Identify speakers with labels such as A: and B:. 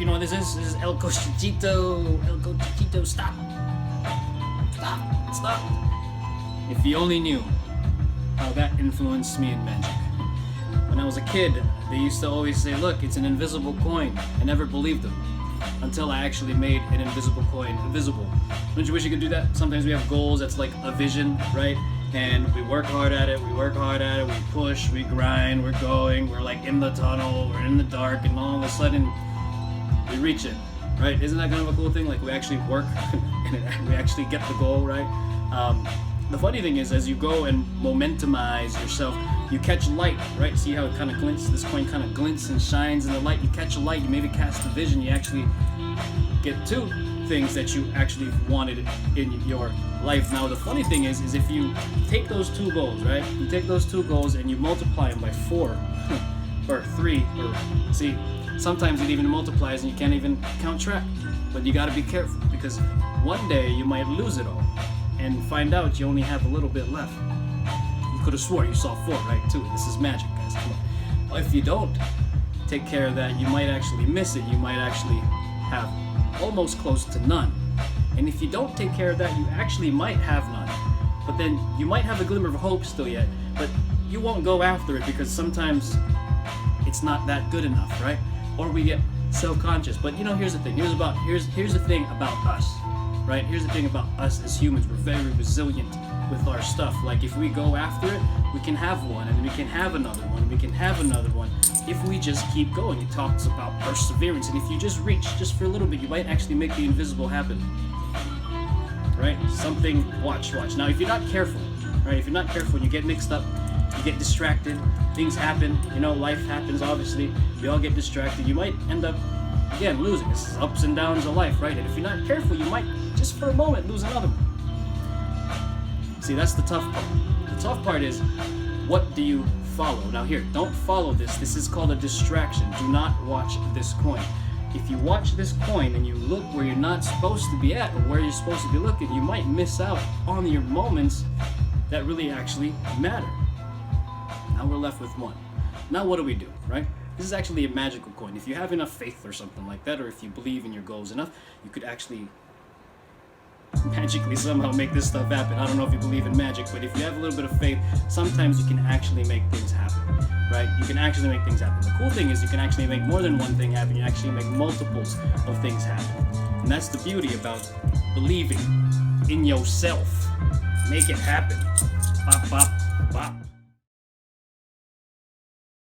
A: you know what this is? This is El Cochito. El Cochito, stop. Stop. If you only knew how that influenced me in magic. When I was a kid, they used to always say, look, it's an invisible coin. I never believed them until I actually made an invisible coin visible. Don't you wish you could do that? Sometimes we have goals that's like a vision, right? And we work hard at it, we push, we grind, we're going, we're like in the tunnel, we're in the dark, and all of a sudden, we reach it, right? Isn't that kind of a cool thing? Like we actually work and we actually get the goal, right? The funny thing is, as you go and momentumize yourself, you catch light, right? See how it kind of glints? This coin kind of glints and shines in the light. You catch a light, you maybe cast a vision, you actually get two things that you actually wanted in your life. Now, the funny thing is if you take those two goals, right? You take those two goals and you multiply them by 4 or 3, or see, sometimes it even multiplies and you can't even count track. But you got to be careful because one day you might lose it all and find out you only have a little bit left. You could have swore you saw 4, right? 2. This is magic, guys. Come on. Well, if you don't take care of that, you might actually miss it. You might actually have almost close to none. And if you don't take care of that, you actually might have none. But then you might have a glimmer of hope still yet, but you won't go after it because sometimes it's not that good enough, right? Or we get self-conscious. But you know, here's the thing. Here's the thing about us, right? Here's the thing about us as humans. We're very resilient with our stuff. Like if we go after it, we can have one, and we can have another one, and we can have another one. If we just keep going, it talks about perseverance. And if you just reach just for a little bit, you might actually make the invisible happen. Right? Something, watch. Now, if you're not careful, right? If you're not careful, you get mixed up, you get distracted, things happen, you know, life happens, obviously. We all get distracted. You might end up, again, losing. This is ups and downs of life, right? And if you're not careful, you might, just for a moment, lose another one. See, that's the tough part. The tough part is, what do you follow? Now here, don't follow this. This is called a distraction. Do not watch this coin. If you watch this coin and you look where you're not supposed to be at or where you're supposed to be looking, you might miss out on your moments that really actually matter. Now we're left with one. Now what do we do, right? This is actually a magical coin. If you have enough faith or something like that, or if you believe in your goals enough, you could actually magically somehow make this stuff happen. I don't know if you believe in magic, but if you have a little bit of faith, sometimes you can actually make things happen, right? You can actually make things happen. The cool thing is you can actually make more than one thing happen. You actually make multiples of things happen. And that's the beauty about believing in yourself. Make it happen. Bop, bop, bop.